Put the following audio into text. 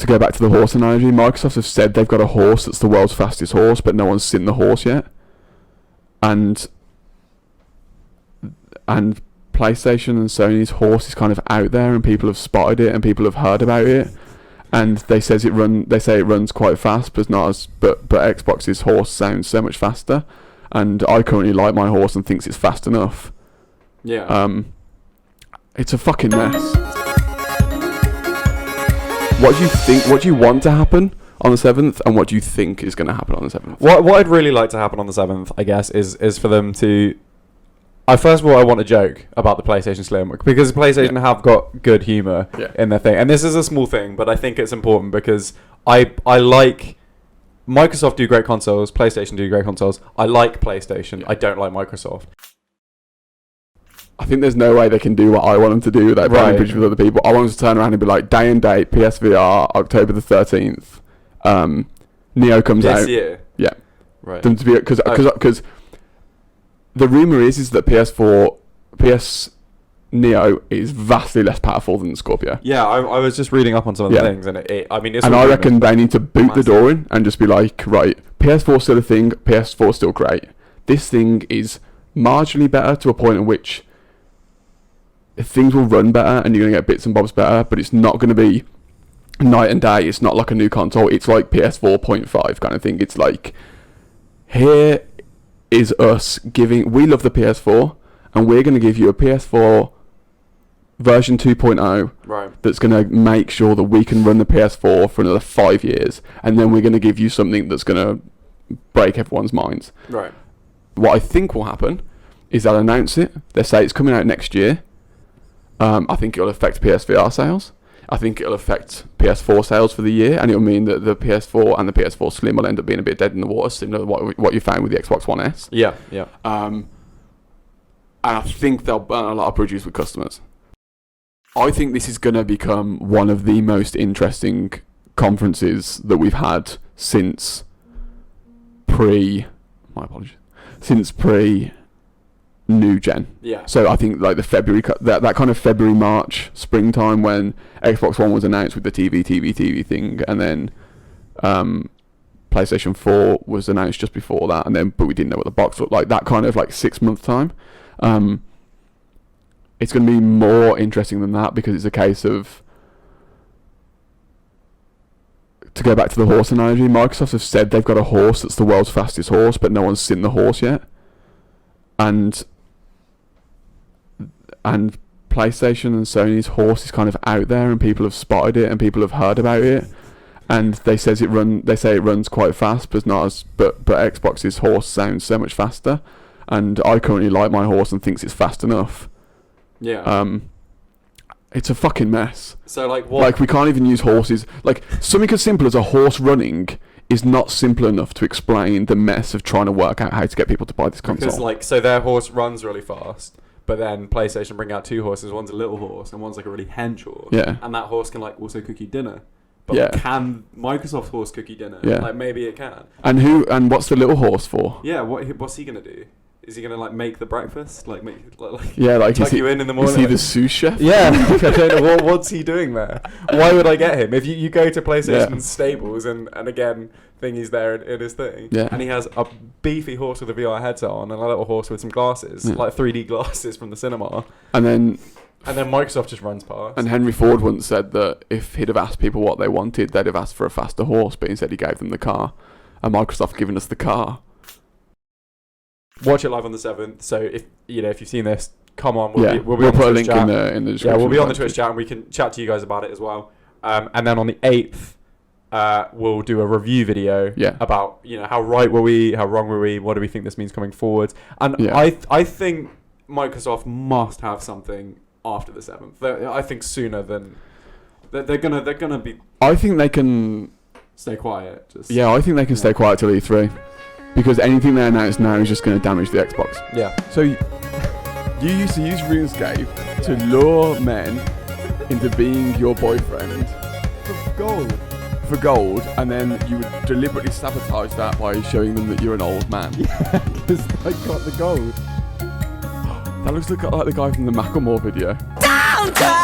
to go back to the horse analogy, Microsoft have said they've got a horse that's the world's fastest horse, but no one's seen the horse yet. And PlayStation and Sony's horse is kind of out there, and people have spotted it, and people have heard about it, and they say it runs quite fast, but it's not as but Xbox's horse sounds so much faster, and I currently like my horse and thinks it's fast enough. Yeah. It's a fucking mess. What do you think? What do you want to happen on the 7th, and what do you think is going to happen on the 7th? What I'd really like to happen on the 7th, I guess, is for them to... first of all, I want a joke about the PlayStation Slim, because PlayStation have got good humour in their thing. And this is a small thing, but I think it's important because I like... Microsoft do great consoles, PlayStation do great consoles. I like PlayStation, I don't like Microsoft. I think there's no way they can do what I want them to do without playing bridges with other people. I want them to turn around and be like, day and date, PSVR, October the 13th, Neo comes out. This year? Yeah. Right. Them to be, because the rumour is that PS Neo is vastly less powerful than the Scorpio. Yeah, I was just reading up on some of the things, and it's... And I reckon they need to boot the door in and just be like, right, PS4's still a thing, PS4's still great. This thing is marginally better to a point in which things will run better and you're going to get bits and bobs better, but it's not going to be night and day. It's not like a new console. It's like PS4.5 kind of thing. It's like, here is us giving... We love the PS4, and we're going to give you a PS4 version 2.0 that's going to make sure that we can run the PS4 for another 5 years, and then we're going to give you something that's going to break everyone's minds. Right. What I think will happen is they'll announce it. They say it's coming out next year. I think it'll affect PSVR sales. I think it'll affect PS4 sales for the year, and it'll mean that the PS4 and the PS4 Slim will end up being a bit dead in the water, similar to what you found with the Xbox One S. Yeah, yeah. And I think they'll burn a lot of bridges with customers. I think this is going to become one of the most interesting conferences that we've had since new gen. Yeah. So I think like the February, that kind of February, March, springtime when Xbox One was announced with the TV thing, and then PlayStation 4 was announced just before that, and then but we didn't know what the box looked like. That kind of like 6 month time. It's going to be more interesting than that because it's a case of, to go back to the horse analogy, Microsoft have said they've got a horse that's the world's fastest horse, but no one's seen the horse yet. And PlayStation and Sony's horse is kind of out there, and people have spotted it, and people have heard about it, and they say it runs quite fast, but it's not as but Xbox's horse sounds so much faster, and I currently like my horse and thinks it's fast enough. Yeah. It's a fucking mess. So like what? Like we can't even use horses. Like something as simple as a horse running is not simple enough to explain the mess of trying to work out how to get people to buy this console. Because like, so their horse runs really fast, but then PlayStation bring out two horses. One's a little horse and one's like a really hench horse. Yeah. And that horse can like also cook you dinner. But can Microsoft's horse cook you dinner? Yeah. Like maybe it can. And what's the little horse for? Yeah. What's he gonna do? Is he gonna like make the breakfast? Like make tuck you in the morning? Is he the sous chef? Yeah. I don't know what's he doing there. Why would I get him? If you go to PlayStation's stables and again thingy's there in his thing, and he has a beefy horse with a VR headset on and a little horse with some glasses, like 3D glasses from the cinema, and then Microsoft just runs past. And Henry Ford once said that if he'd have asked people what they wanted, they'd have asked for a faster horse, but instead he gave them the car, and Microsoft given us the car. Watch it live on the 7th. So if you've seen this, come on. We'll put a link in the description. Yeah, we'll be on the Twitch chat and we can chat to you guys about it as well. And then on the 8th, we'll do a review video about how right were we, how wrong were we, what do we think this means coming forward. And I think Microsoft must have something after the 7th. I think sooner than they're gonna be. I think they can stay quiet. I think they can stay quiet till E3. Because anything they announce now is just going to damage the Xbox. Yeah. So you used to use RuneScape to lure men into being your boyfriend for gold, and then you would deliberately sabotage that by showing them that you're an old man. Yeah, because I got the gold. That looks like the guy from the Macklemore video. Downtown!